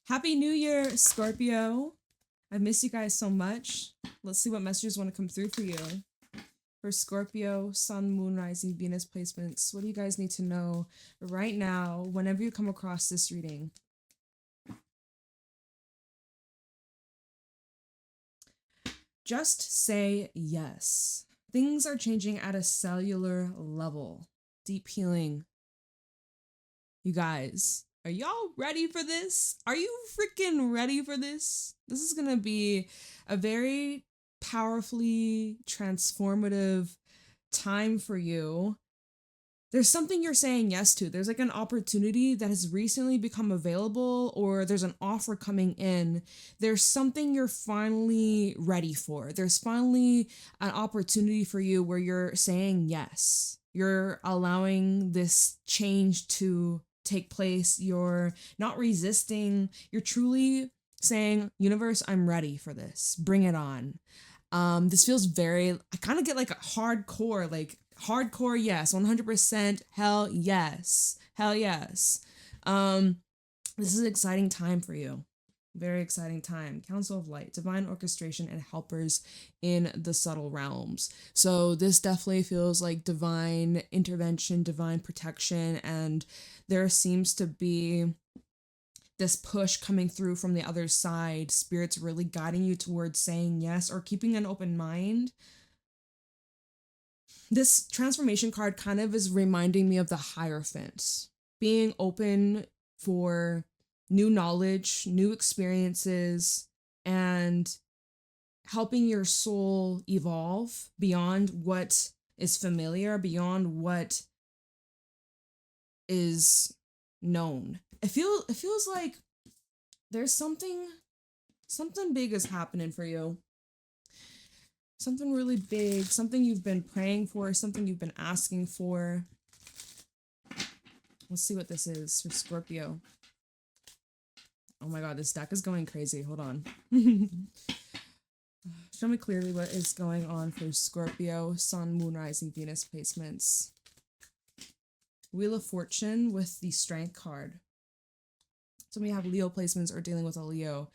Happy New Year, Scorpio. I miss you guys so much. Let's see what messages want to come through for you. For Scorpio, Sun, Moon, Rising, Venus placements. What do you guys need to know right now whenever you come across this reading? Just say yes. Things are changing at a cellular level. Deep healing. You guys, are y'all ready for this? Are you freaking ready for this? This is gonna be a very powerfully transformative time for you. There's something you're saying yes to. There's like an opportunity that has recently become available, or there's an offer coming in. There's something you're finally ready for. There's finally an opportunity for you where you're saying yes. You're allowing this change to take place. You're not resisting. You're truly saying, universe, I'm ready for this. Bring it on. This feels very, I kind of get like a hardcore yes, 100%, hell yes, hell yes. This is an exciting time for you. Very exciting time. Council of Light, divine orchestration and helpers in the subtle realms. So this definitely feels like divine intervention, divine protection, and there seems to be this push coming through from the other side. Spirit's really guiding you towards saying yes or keeping an open mind. This transformation card kind of is reminding me of the Hierophant, being open for new knowledge, new experiences, and helping your soul evolve beyond what is familiar, beyond what is known. It feels like there's something big is happening for you. Something really big, something you've been praying for, something you've been asking for. Let's see what this is for Scorpio. Oh my god, this deck is going crazy. Hold on. Show me clearly what is going on for Scorpio, Sun, Moon, Rising, Venus placements. Wheel of Fortune with the Strength card. So we have Leo placements or dealing with a Leo.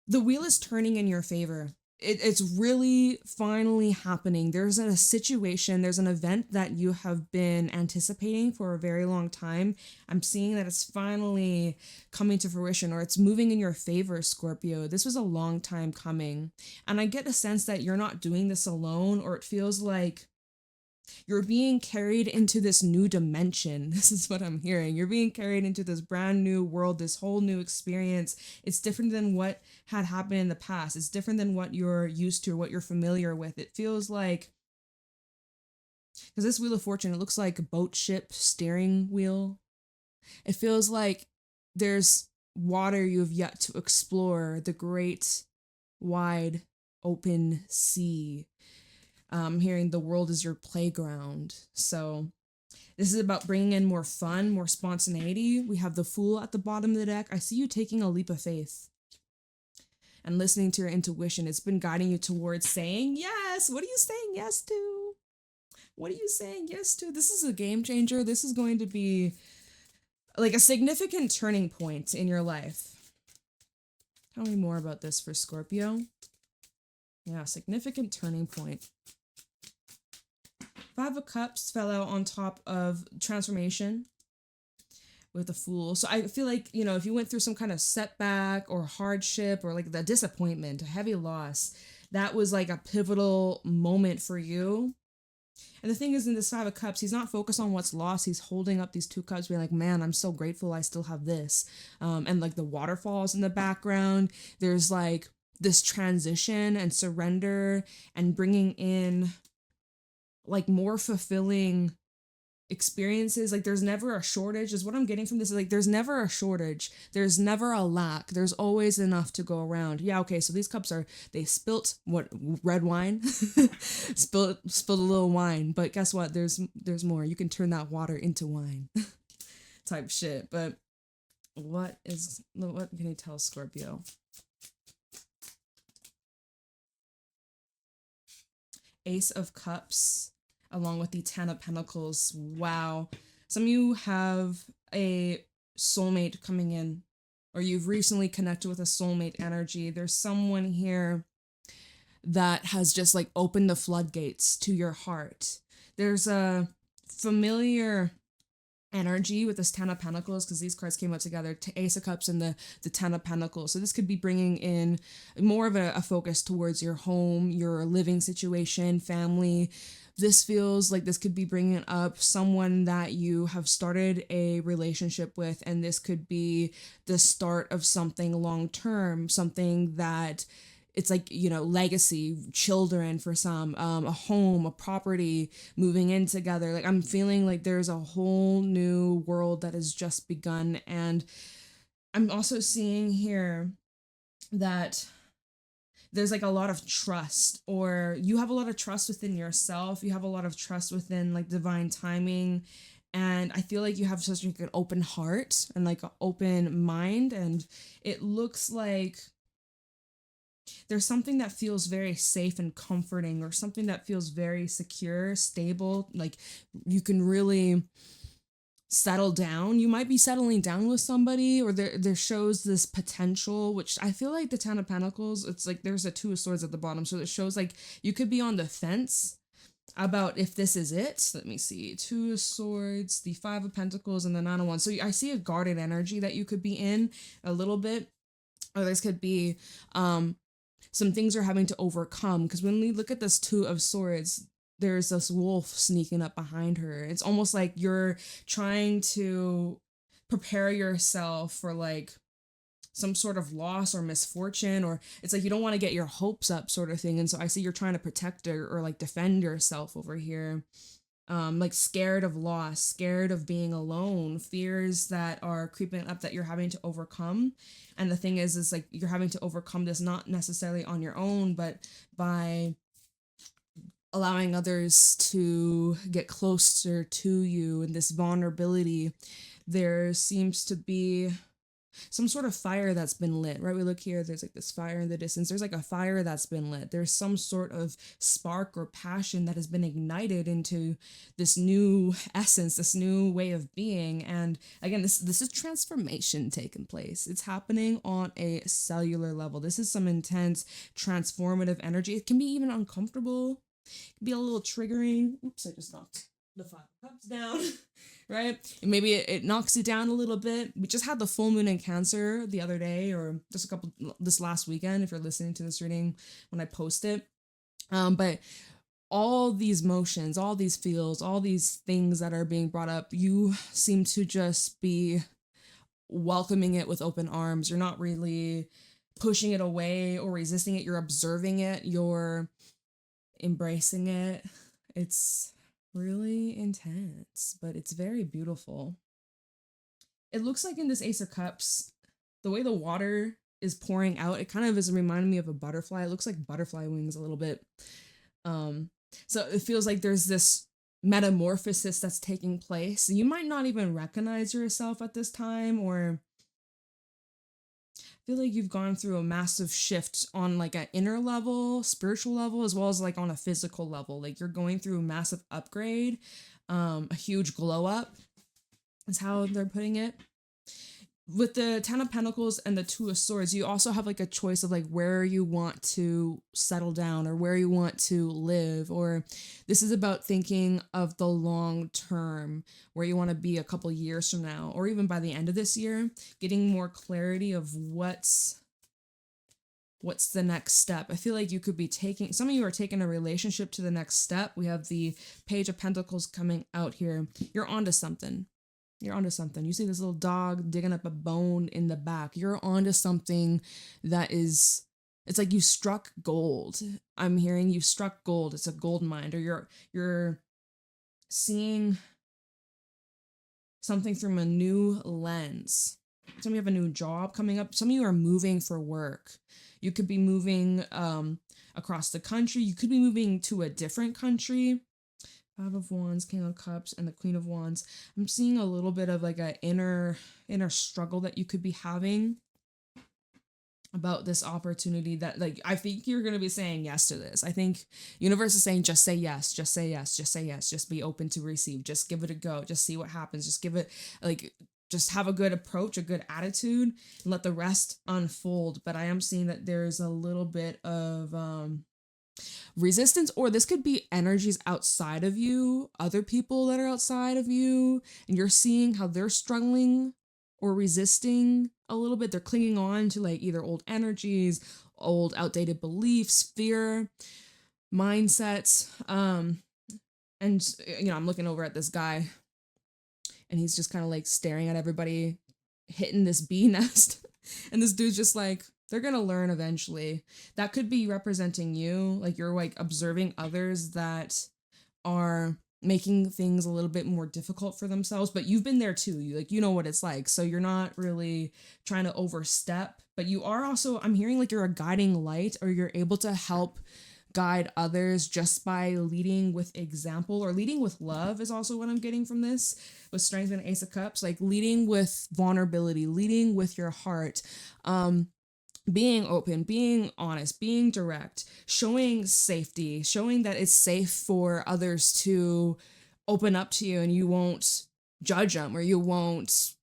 The wheel is turning in your favor. It's really finally happening. There's a situation, there's an event that you have been anticipating for a very long time. I'm seeing that it's finally coming to fruition, or it's moving in your favor, Scorpio. This was a long time coming. And I get a sense that you're not doing this alone, or it feels like you're being carried into this new dimension. This is what I'm hearing. You're being carried into this brand new world, this whole new experience. It's different than what had happened in the past. It's different than what you're used to, what you're familiar with. It feels like, because this Wheel of Fortune, it looks like a boat ship steering wheel. It feels like there's water you have yet to explore, the great, wide, open sea. Hearing the world is your playground. So this is about bringing in more fun, more spontaneity. We have the Fool at the bottom of the deck. I see you taking a leap of faith and listening to your intuition. It's been guiding you towards saying yes. What are you saying yes to? What are you saying yes to? This is a game changer. This is going to be like a significant turning point in your life. Tell me more about this for Scorpio. Yeah, significant turning point. Five of Cups fell out on top of transformation with the Fool. So I feel like, you know, if you went through some kind of setback or hardship or like the disappointment, a heavy loss, that was like a pivotal moment for you. And the thing is, in this Five of Cups, he's not focused on what's lost. He's holding up these two cups, being like, man, I'm so grateful I still have this. And like the waterfalls in the background, there's like this transition and surrender and bringing in like more fulfilling experiences. Like there's never a shortage is what I'm getting from this. Is like there's never a shortage, there's never a lack, there's always enough to go around. Yeah, okay, so these cups they spilt what, red wine? spilled a little wine, but guess what, there's more. You can turn that water into wine. Type shit. But what can you tell Scorpio? Ace of Cups along with the Ten of Pentacles. Wow. Some of you have a soulmate coming in. or you've recently connected with a soulmate energy. There's someone here that has just like opened the floodgates to your heart. There's a familiar energy with this Ten of Pentacles, because these cards came out together, to Ace of Cups and the Ten of Pentacles. So this could be bringing in more of a focus towards your home, your living situation, family. This feels like this could be bringing up someone that you have started a relationship with, and this could be the start of something long term, something that it's like, you know, legacy, children for some, a home, a property, moving in together. Like, I'm feeling like there's a whole new world that has just begun. And I'm also seeing here that there's like a lot of trust, or you have a lot of trust within yourself. You have a lot of trust within like divine timing. And I feel like you have such like an open heart and like an open mind. And it looks like there's something that feels very safe and comforting, or something that feels very secure, stable. Like you can really settle down. You might be settling down with somebody, or there shows this potential, which I feel like the Ten of Pentacles, it's like there's a Two of Swords at the bottom. So it shows like you could be on the fence about if this is it. Let me see. Two of Swords, the Five of Pentacles, and the Nine of Wands. So I see a guarded energy that you could be in a little bit. Or this could be some things you're having to overcome, because when we look at this Two of Swords, there's this wolf sneaking up behind her. It's almost like you're trying to prepare yourself for like some sort of loss or misfortune, or it's like you don't want to get your hopes up sort of thing. And so I see you're trying to protect or like defend yourself over here. Like scared of loss, scared of being alone, fears that are creeping up that you're having to overcome. And the thing is like you're having to overcome this not necessarily on your own, but by allowing others to get closer to you. And this vulnerability, there seems to be some sort of fire that's been lit, right? We look here, there's like this fire in the distance. There's like a fire that's been lit. There's some sort of spark or passion that has been ignited into this new essence, this new way of being. And again, this is transformation taking place. It's happening on a cellular level. This is some intense transformative energy. It can be even uncomfortable. It can be a little triggering. Oops, I just knocked the Five of Cups down. Right? And maybe it knocks you down a little bit. We just had the full moon in Cancer the other day, or just this last weekend, if you're listening to this reading when I post it. But all these motions, all these feels, all these things that are being brought up, you seem to just be welcoming it with open arms. You're not really pushing it away or resisting it. You're observing it. You're embracing it. It's really intense, but it's very beautiful. It looks like in this Ace of Cups, the way the water is pouring out, it kind of is reminding me of a butterfly. It looks like butterfly wings a little bit. So it feels like there's this metamorphosis that's taking place. You might not even recognize yourself at this time, or feel like you've gone through a massive shift on like an inner level, spiritual level, as well as like on a physical level. Like you're going through a massive upgrade, a huge glow up is how they're putting it. With the Ten of Pentacles and the Two of Swords, you also have like a choice of like where you want to settle down or where you want to live, or this is about thinking of the long term, where you want to be a couple years from now, or even by the end of this year, getting more clarity of what's the next step. I feel like you could be some of you are taking a relationship to the next step. We have the Page of Pentacles coming out here. You're onto something. You're onto something. You see this little dog digging up a bone in the back. You're onto something that is, it's like you struck gold. I'm hearing you struck gold. It's a gold mine, or you're seeing something from a new lens. Some of you have a new job coming up. Some of you are moving for work. You could be moving across the country. You could be moving to a different country. Five of Wands, King of Cups, and the Queen of Wands. I'm seeing a little bit of like an inner struggle that you could be having about this opportunity that like, I think you're going to be saying yes to this. I think universe is saying, just say yes, just say yes, just say yes, just be open to receive, just give it a go, just see what happens, just give it like, just have a good approach, a good attitude, and let the rest unfold. But I am seeing that there's a little bit of resistance, or this could be energies outside of you, other people that are outside of you, and you're seeing how they're struggling or resisting a little bit. They're clinging on to like either old energies, old outdated beliefs, fear, mindsets. And you know, I'm looking over at this guy and he's just kind of like staring at everybody hitting this bee nest. And this dude's just like, they're going to learn eventually. That could be representing you. Like you're like observing others that are making things a little bit more difficult for themselves, but you've been there too. You like, you know what it's like. So you're not really trying to overstep, but you are also, I'm hearing like you're a guiding light, or you're able to help guide others just by leading with example, or leading with love is also what I'm getting from this with Strength and Ace of Cups, like leading with vulnerability, leading with your heart, being open, being honest, being direct, showing safety, showing that it's safe for others to open up to you and you won't judge them, or you won't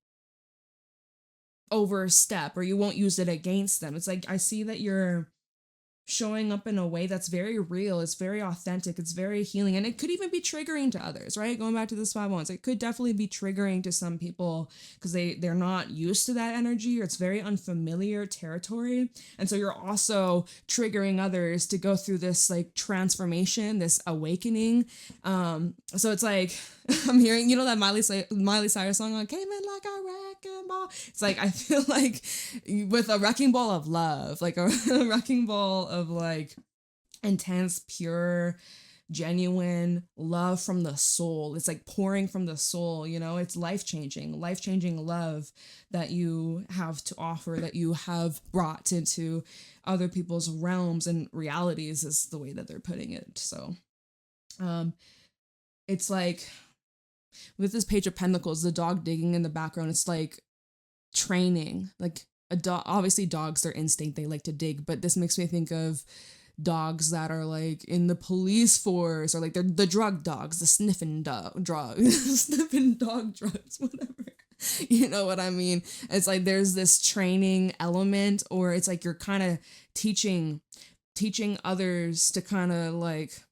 overstep, or you won't use it against them. It's like, I see that you're showing up in a way that's very real, it's very authentic, it's very healing, and it could even be triggering to others, right? Going back to this 5 months, it could definitely be triggering to some people because they're not used to that energy, or it's very unfamiliar territory. And so you're also triggering others to go through this like transformation, this awakening. So it's like I'm hearing, you know, that Miley Cyrus song on, came in like a wrecking ball. It's like, I feel like with a wrecking ball of love, like a wrecking ball of like intense, pure, genuine love from the soul. It's like pouring from the soul, you know, it's life-changing love that you have to offer, that you have brought into other people's realms and realities, is the way that they're putting it. So, it's like with this Page of Pentacles, the dog digging in the background, it's like training, like a dog. Obviously dogs, their instinct, they like to dig, but this makes me think of dogs that are like in the police force, or like they're the drug dogs, the sniffing dog drugs, sniffing dog drugs, whatever. You know what I mean? It's like there's this training element, or it's like you're kind of teaching others to kind of like,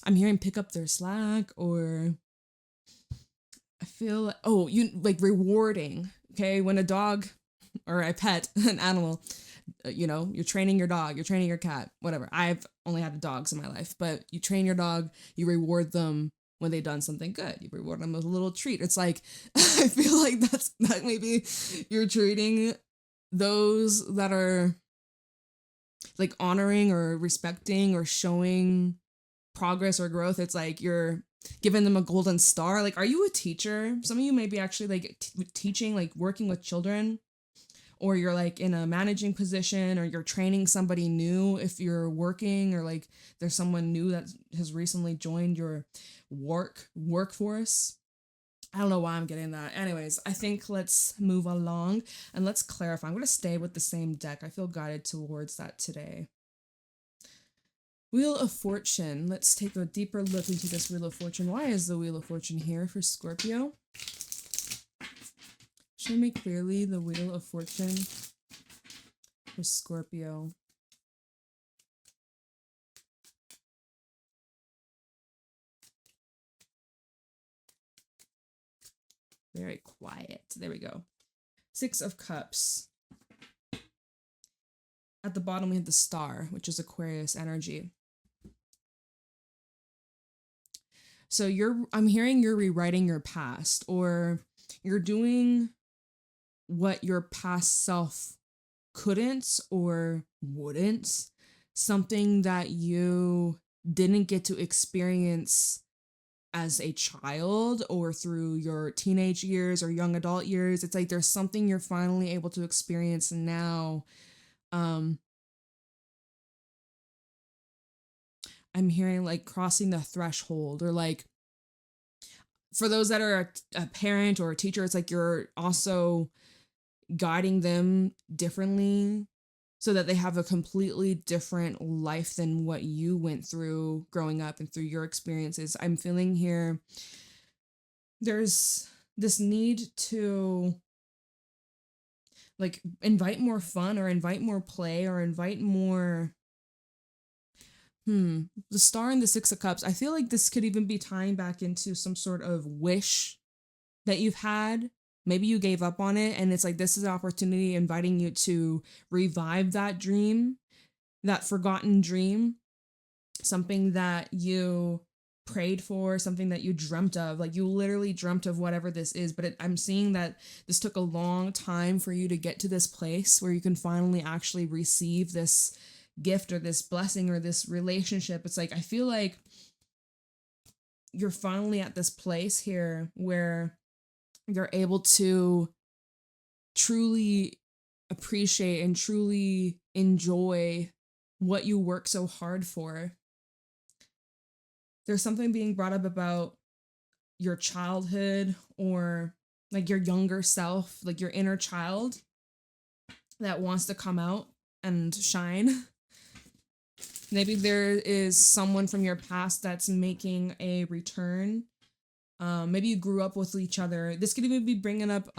I'm hearing pick up their slack, or I feel like, oh, you like rewarding. Okay, when a dog or a pet, an animal, you know, you're training your dog, you're training your cat, whatever. I've only had dogs in my life, but you train your dog, you reward them when they've done something good. You reward them with a little treat. It's like, I feel like that maybe you're treating those that are like honoring or respecting or showing progress or growth. It's like you're giving them a golden star. Like, are you a teacher? Some of you may be actually like teaching, like working with children, or you're like in a managing position, or you're training somebody new if you're working, or like there's someone new that has recently joined your workforce. I don't know why I'm getting that. Anyways, I think let's move along and let's clarify. I'm going to stay with the same deck. I feel guided towards that today. Wheel of Fortune. Let's take a deeper look into this Wheel of Fortune. Why is the Wheel of Fortune here for Scorpio? Show me clearly the Wheel of Fortune for Scorpio. Very quiet. There we go. 6 of Cups. At the bottom, we have the Star, which is Aquarius energy. So I'm hearing you're rewriting your past, or you're doing what your past self couldn't or wouldn't, something that you didn't get to experience as a child or through your teenage years or young adult years. It's like there's something you're finally able to experience now. I'm hearing like crossing the threshold, or like for those that are a parent or a teacher, it's like you're also guiding them differently so that they have a completely different life than what you went through growing up and through your experiences. I'm feeling here there's this need to like invite more fun or invite more play or invite more the Star and the Six of Cups. I feel like this could even be tying back into some sort of wish that you've had. Maybe you gave up on it and it's like this is an opportunity inviting you to revive that dream, that forgotten dream, something that you prayed for, something that you dreamt of. Like you literally dreamt of whatever this is, but I'm seeing that this took a long time for you to get to this place where you can finally actually receive this gift or this blessing or this relationship. It's like I feel like you're finally at this place here where you're able to truly appreciate and truly enjoy what you work so hard for. There's something being brought up about your childhood or like your younger self, like your inner child that wants to come out and shine. Maybe there is someone from your past that's making a return. Maybe you grew up with each other. This could even be bringing up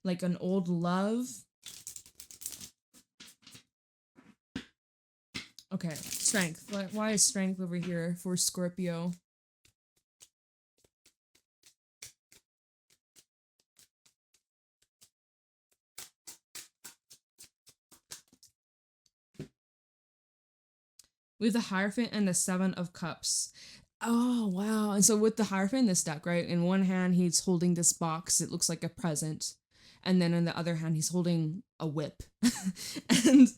like an old love. Okay, strength. Why is strength over here for Scorpio? We have the Hierophant and the Seven of Cups. Oh, wow. And so with the Hierophant in this deck, right, in one hand, he's holding this box. It looks like a present. And then in the other hand, he's holding a whip. And,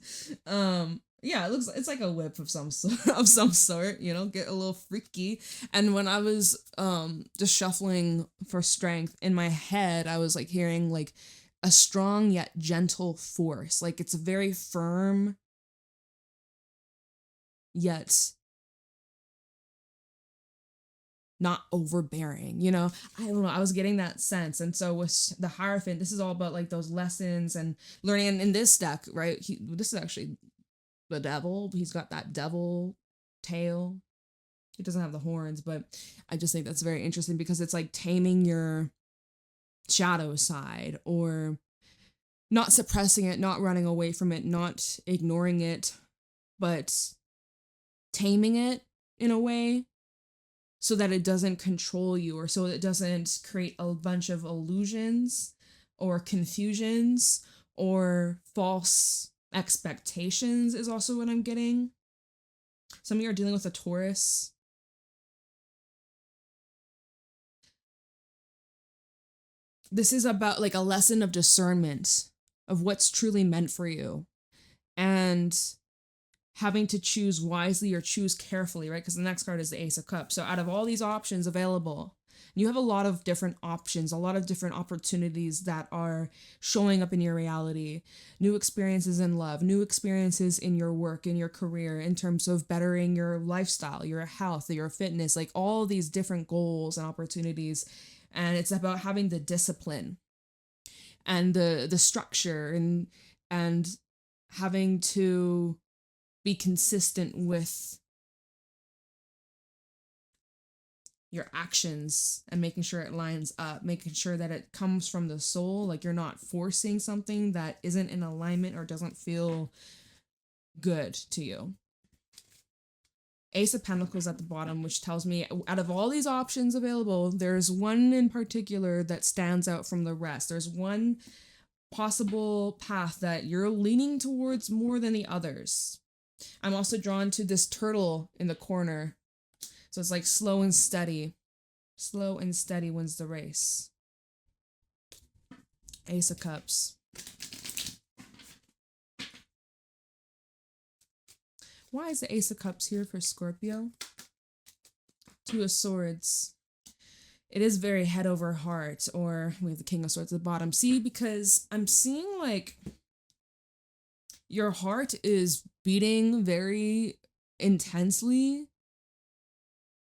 yeah, it's like a whip of some sort, you know, get a little freaky. And when I was, just shuffling for strength in my head, I was like hearing like a strong yet gentle force. Like it's very firm, yet not overbearing, you know? I don't know. I was getting that sense. And so with the Hierophant, this is all about like those lessons and learning. And in this deck, right? This is actually the devil. He's got that devil tail. He doesn't have the horns, but I just think that's very interesting because it's like taming your shadow side or not suppressing it, not running away from it, not ignoring it, but taming it in a way so that it doesn't control you or so it doesn't create a bunch of illusions or confusions or false expectations is also what I'm getting. Some of you are dealing with a Taurus. This is about like a lesson of discernment of what's truly meant for you and having to choose wisely or choose carefully, right? Because the next card is the Ace of Cups. So out of all these options available, you have a lot of different options, a lot of different opportunities that are showing up in your reality. New experiences in love, new experiences in your work, in your career, in terms of bettering your lifestyle, your health, your fitness, like all these different goals and opportunities. And it's about having the discipline and the structure and having to be consistent with your actions and making sure it lines up, making sure that it comes from the soul, like you're not forcing something that isn't in alignment or doesn't feel good to you. Ace of Pentacles at the bottom, which tells me out of all these options available, there's one in particular that stands out from the rest. There's one possible path that you're leaning towards more than the others. I'm also drawn to this turtle in the corner. So it's like slow and steady. Slow and steady wins the race. Ace of Cups. Why is the Ace of Cups here for Scorpio? Two of Swords. It is very head over heart, or we have the King of Swords at the bottom. See, because I'm seeing like your heart is beating very intensely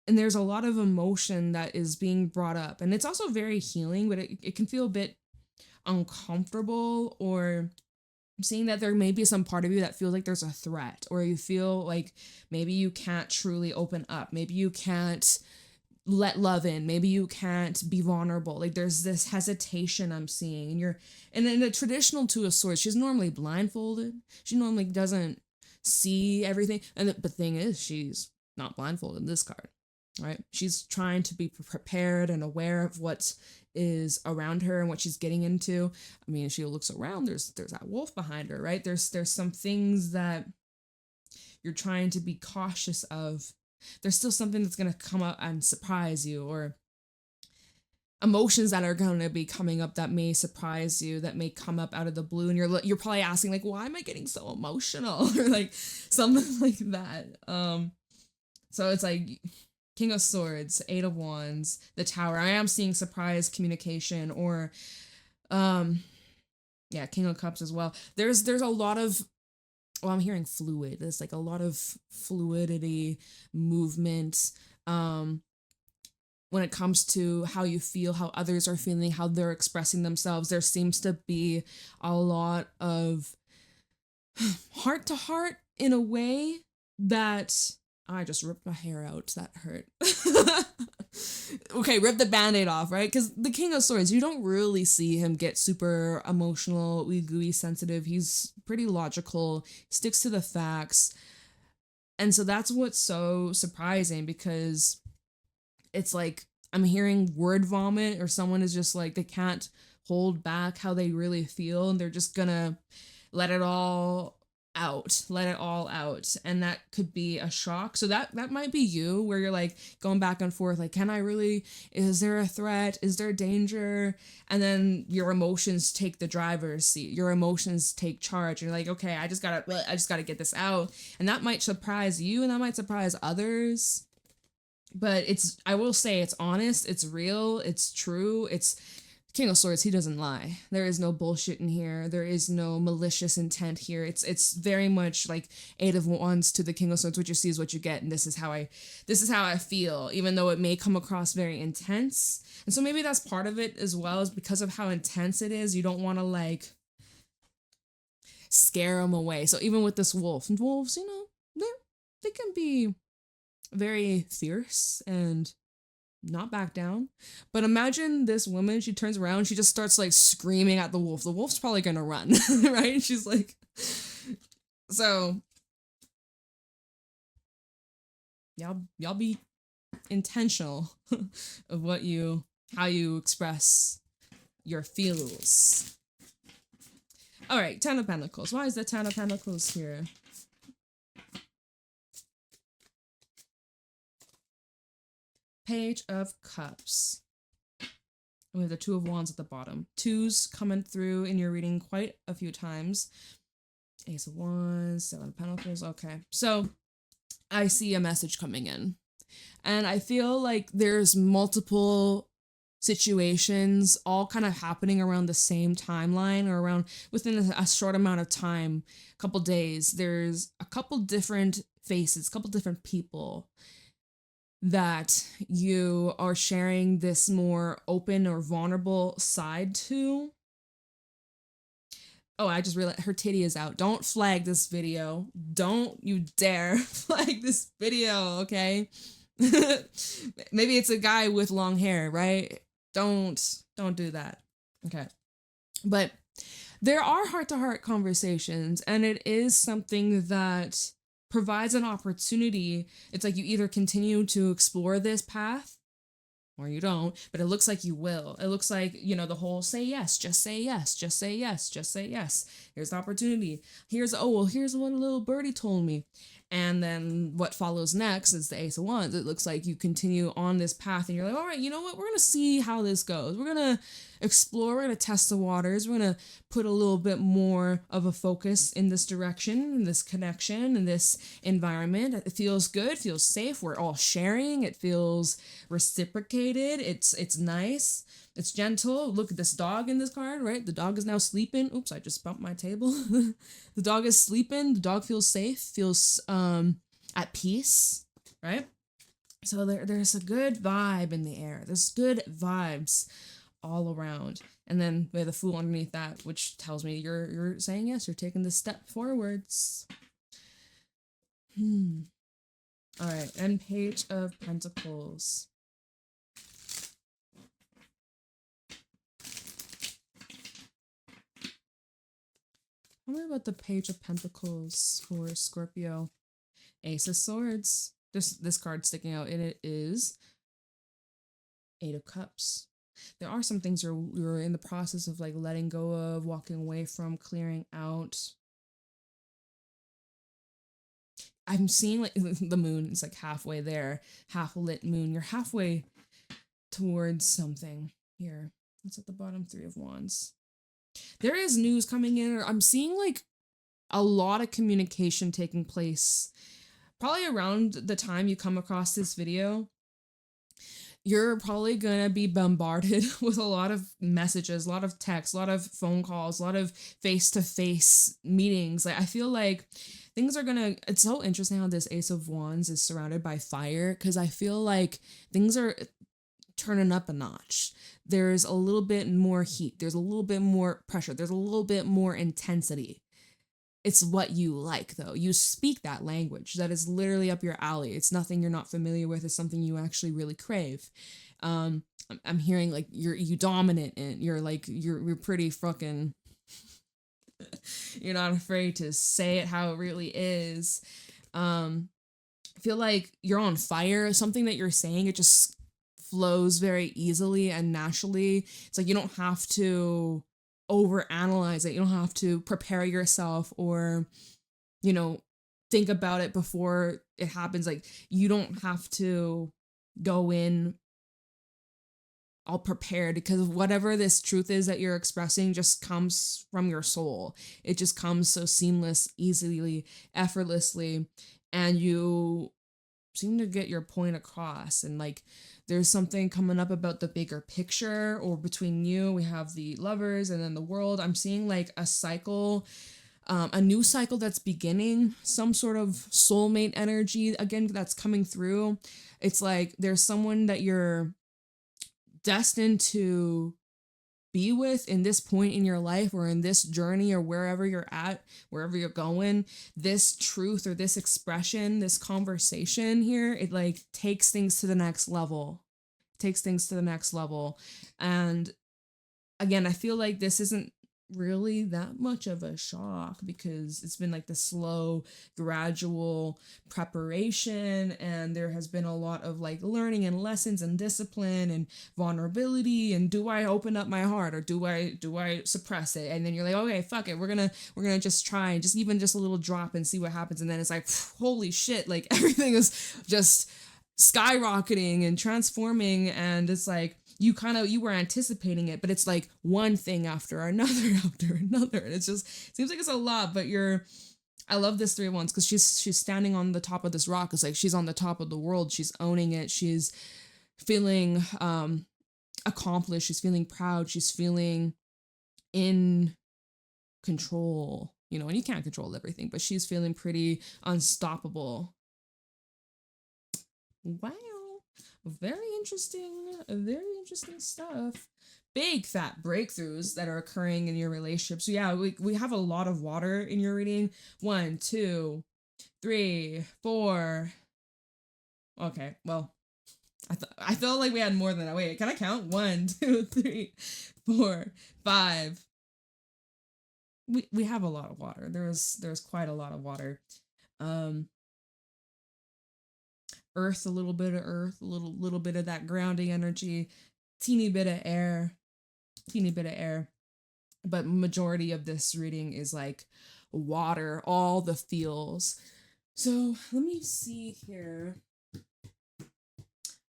and there's a lot of emotion that is being brought up. And it's also very healing, but it can feel a bit uncomfortable, or I'm seeing that there may be some part of you that feels like there's a threat, or you feel like maybe you can't truly open up. Maybe you can't let love in. Maybe you can't be vulnerable. Like there's this hesitation I'm seeing, and in the traditional Two of Swords, she's normally blindfolded. She normally doesn't see everything. And the thing is, she's not blindfolded in this card, right? She's trying to be prepared and aware of what is around her and what she's getting into. I mean, she looks around, there's that wolf behind her, right? There's some things that you're trying to be cautious of. There's still something that's going to come up and surprise you, or emotions that are going to be coming up that may surprise you, that may come up out of the blue, and you're probably asking like, why am I getting so emotional, or like something like that. So it's like King of Swords, Eight of Wands, the Tower. I am seeing surprise communication, or yeah, King of Cups as well. There's a lot of, well, I'm hearing fluid. There's like a lot of fluidity, movement, when it comes to how you feel, how others are feeling, how they're expressing themselves. There seems to be a lot of heart to heart in a way that I just ripped my hair out. That hurt. Okay, rip the band-aid off, right? Because the King of Swords, you don't really see him get super emotional, ooey-gooey sensitive. He's pretty logical, sticks to the facts. And so that's what's so surprising, because it's like I'm hearing word vomit, or someone is just like, they can't hold back how they really feel, and they're just gonna let it all out, and that could be a shock. So that might be you, where you're like going back and forth, like, can I really, is there a threat, is there danger? And then your emotions take the driver's seat, your emotions take charge. You're like, okay, I just gotta get this out. And that might surprise you, and that might surprise others, but I will say it's honest, it's real, it's true. It's King of Swords, he doesn't lie. There is no bullshit in here. There is no malicious intent here. It's very much like Eight of Wands to the King of Swords. What you see is what you get, and this is how I feel, even though it may come across very intense. And so maybe that's part of it as well, is because of how intense it is. You don't want to like scare them away. So even with this wolf, and wolves, they can be very fierce and not back down. But imagine this woman, she turns around, she just starts like screaming at the wolf. The wolf's probably gonna run, right? She's like, so y'all be intentional of how you express your feels. All right, Ten of Pentacles. Why is the Ten of Pentacles here? Page of Cups. We have the Two of Wands at the bottom. Twos coming through in your reading quite a few times. Ace of Wands, Seven of Pentacles. Okay, so I see a message coming in. And I feel like there's multiple situations all kind of happening around the same timeline, or around within a short amount of time, a couple days. There's a couple different faces, a couple different people that you are sharing this more open or vulnerable side to. Oh, I just realized her titty is out. Don't flag this video. Don't you dare flag this video, okay? Maybe it's a guy with long hair, right? Don't do that. Okay. But there are heart-to-heart conversations, and it is something that provides an opportunity. It's like you either continue to explore this path or you don't, but it looks like you will. It looks like, the whole say yes, just say yes, just say yes, just say yes. Here's the opportunity. Here's what a little birdie told me. And then what follows next is the Ace of Wands. It looks like you continue on this path and you're like, all right, you know what? We're going to see how this goes. We're going to explore. We're going to test the waters. We're going to put a little bit more of a focus in this direction, in this connection, in this environment. It feels good, feels safe. We're all sharing. It feels reciprocated. It's nice. It's gentle. Look at this dog in this card, right? The dog is now sleeping. Oops, I just bumped my table. The dog is sleeping. The dog feels safe, feels at peace, right? So there's a good vibe in the air. There's good vibes all around. And then we have the Fool underneath that, which tells me you're saying yes, you're taking this step forwards. All right, and Page of Pentacles. Tell me about the Page of Pentacles for Scorpio. Ace of Swords. This card sticking out, and it is Eight of Cups. There are some things you're in the process of like letting go of, walking away from, clearing out. I'm seeing like the moon is like halfway there, half lit moon. You're halfway towards something here. It's at the bottom, Three of Wands. There is news coming in. I'm seeing like a lot of communication taking place. Probably around the time you come across this video, you're probably gonna be bombarded with a lot of messages, a lot of texts, a lot of phone calls, a lot of face-to-face meetings. Like I feel like things are gonna, it's so interesting how this Ace of Wands is surrounded by fire, because I feel like things are turning up a notch. There's a little bit more heat, there's a little bit more pressure, there's a little bit more intensity. It's what you like, though. You speak that language. That is literally up your alley. It's nothing you're not familiar with. It's something you actually really crave. I'm hearing like you dominant, and you're pretty fucking. You're not afraid to say it how it really is. I feel like you're on fire. Something that you're saying, it just flows very easily and naturally. It's like you don't have to overanalyze it. You don't have to prepare yourself or, think about it before it happens. Like you don't have to go in all prepared, because whatever this truth is that you're expressing just comes from your soul. It just comes so seamless, easily, effortlessly, and you seem to get your point across. And like there's something coming up about the bigger picture, or between you, we have the Lovers and then the World. I'm seeing like a cycle, a new cycle that's beginning, some sort of soulmate energy again that's coming through. It's like there's someone that you're destined to be with in this point in your life, or in this journey, or wherever you're at, wherever you're going. This truth or this expression, this conversation here, it like takes things to the next level. And again, I feel like this isn't really that much of a shock, because it's been like the slow, gradual preparation, and there has been a lot of like learning and lessons and discipline and vulnerability, and do I open up my heart, or do I suppress it? And then you're like, okay, fuck it, we're gonna just try, and just even just a little drop and see what happens. And then it's like, holy shit, like everything is just skyrocketing and transforming, and it's like you were anticipating it, but it's like one thing after another after another, and it seems like it's a lot. But I love this Three of Wands, because she's standing on the top of this rock. It's like she's on the top of the world, she's owning it, she's feeling accomplished, she's feeling proud, she's feeling in control, and you can't control everything, but she's feeling pretty unstoppable. Wow. Very interesting stuff. Big fat breakthroughs that are occurring in your relationship. So yeah, we have a lot of water in your reading. 1, 2, 3, 4. Okay, well, I felt like we had more than that. Wait, can I count? 1, 2, 3, 4, 5. We have a lot of water. There's quite a lot of water. Earth, a little bit of earth, a little bit of that grounding energy, teeny bit of air, but majority of this reading is like water, all the feels. So let me see here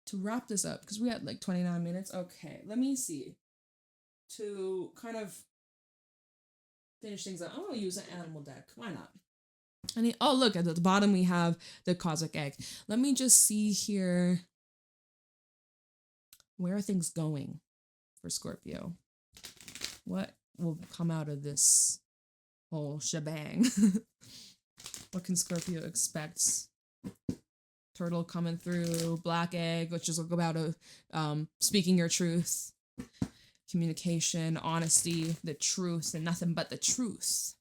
to wrap this up, because we had like 29 minutes. Okay, let me see, to kind of finish things up. I'm gonna use an animal deck. Why not? Oh, look, at the bottom we have the cosmic egg. Let me just see here. Where are things going for Scorpio? What will come out of this whole shebang? What can Scorpio expect? Turtle coming through, black egg, which is about speaking your truth, communication, honesty, the truth, and nothing but the truth.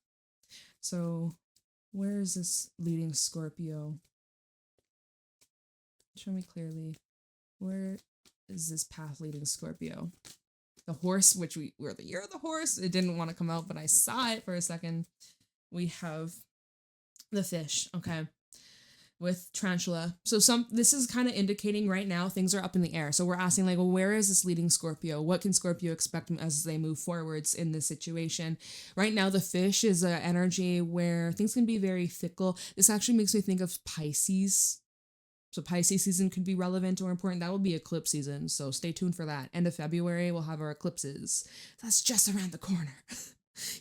So where is this leading Scorpio? Show me clearly. Where is this path leading Scorpio? The horse, which we're the year of the horse. It didn't want to come out, but I saw it for a second. we have the fish, okay, with tarantula. So this is kind of indicating right now things are up in the air. So we're asking like, well, where is this leading Scorpio? What can Scorpio expect as they move forwards in this situation? Right now, the fish is an energy where things can be very fickle. This actually makes me think of Pisces. So Pisces season could be relevant or important. That will be eclipse season. So stay tuned for that. End of February, we'll have our eclipses. That's just around the corner.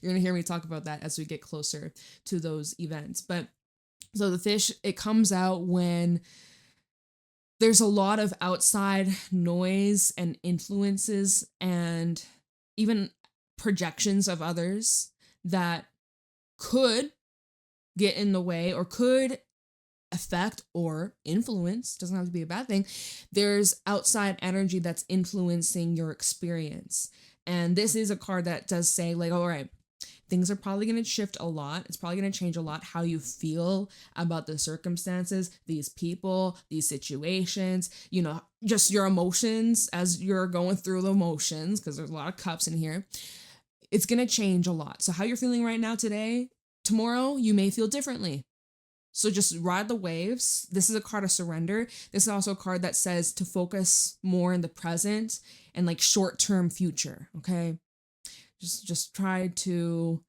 You're going to hear me talk about that as we get closer to those events. But so the fish, it comes out when there's a lot of outside noise and influences and even projections of others that could get in the way or could affect or influence, doesn't have to be a bad thing. There's outside energy that's influencing your experience. And this is a card that does say like, all right, things are probably going to shift a lot. It's probably going to change a lot how you feel about the circumstances, these people, these situations, you know, just your emotions as you're going through the emotions, because there's a lot of cups in here. It's going to change a lot. So how you're feeling right now today, tomorrow, you may feel differently. So just ride the waves. This is a card of surrender. This is also a card that says to focus more in the present and like short-term future, okay? Just try to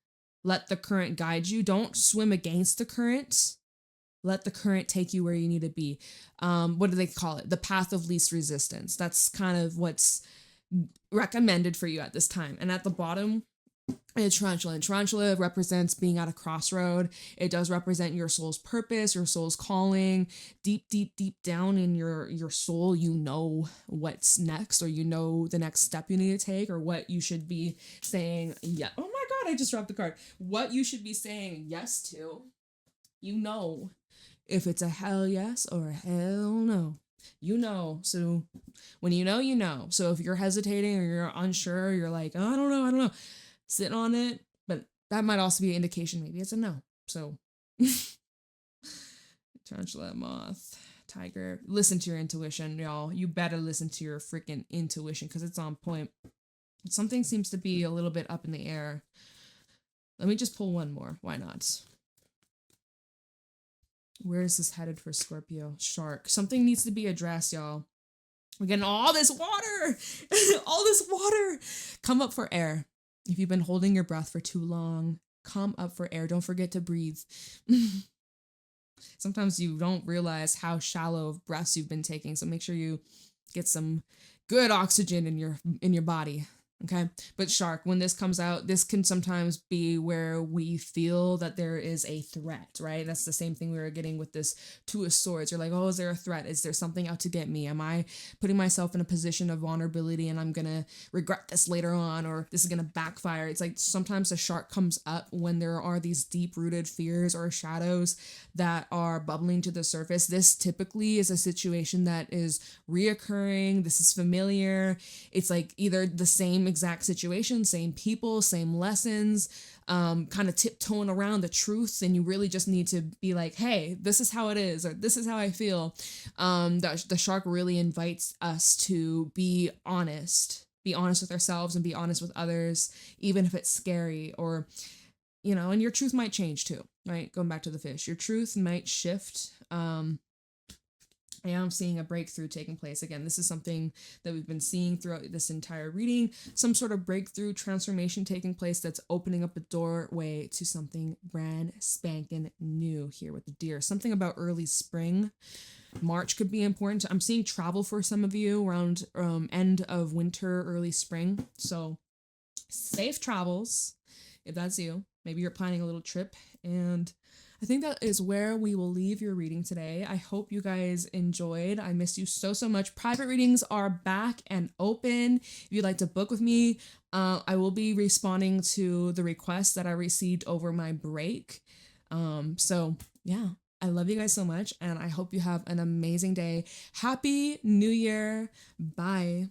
let the current guide you. Don't swim against the current. Let the current take you where you need to be. What do they call it? The path of least resistance. That's kind of what's recommended for you at this time. And at the bottom, it's tarantula. And tarantula represents being at a crossroad. It does represent your soul's purpose, your soul's calling. Deep, deep, deep down in your soul, you know what's next, or you know the next step you need to take, or what you should be saying. Yeah. Oh my God, I just dropped the card. What you should be saying yes to. You know if it's a hell yes or a hell no. You know. So when you know, you know. So if you're hesitating or you're unsure, you're like, oh, I don't know. Sit on it, but that might also be an indication maybe it's a no. So tarantula, moth, tiger, listen to your intuition, y'all. You better listen to your freaking intuition because it's on point. Something seems to be a little bit up in the air. Let me just pull one more. Why not? Where is this headed for Scorpio? Shark. Something needs to be addressed, y'all. We're getting all this water. All this water. Come up for air. If you've been holding your breath for too long, come up for air. Don't forget to breathe. Sometimes you don't realize how shallow of breaths you've been taking, so make sure you get some good oxygen in your body. Okay, but shark, when this comes out, this can sometimes be where we feel that there is a threat, right? That's the same thing we were getting with this Two of Swords. You're like, oh, is there a threat? Is there something out to get me? Am I putting myself in a position of vulnerability and I'm gonna regret this later on, or this is gonna backfire? It's like sometimes a shark comes up when there are these deep-rooted fears or shadows that are bubbling to the surface. This typically is a situation that is reoccurring. This is familiar. It's like either the same exact situation, same people, same lessons, kind of tiptoeing around the truth, and you really just need to be like, hey, this is how it is, or this is how I feel. The shark really invites us to be honest with ourselves and be honest with others, even if it's scary, or, you know, and your truth might change too, right? Going back to the fish, your truth might shift. I am seeing a breakthrough taking place. Again, this is something that we've been seeing throughout this entire reading. Some sort of breakthrough transformation taking place that's opening up a doorway to something brand spanking new here with the deer. Something about early spring. March could be important. I'm seeing travel for some of you around end of winter, early spring. So safe travels if that's you. Maybe you're planning a little trip, and I think that is where we will leave your reading today. I hope you guys enjoyed. I missed you so much. Private readings are back and open. If you'd like to book with me, I will be responding to the requests that I received over my break. So yeah, I love you guys so much, and I hope you have an amazing day. Happy New Year. Bye.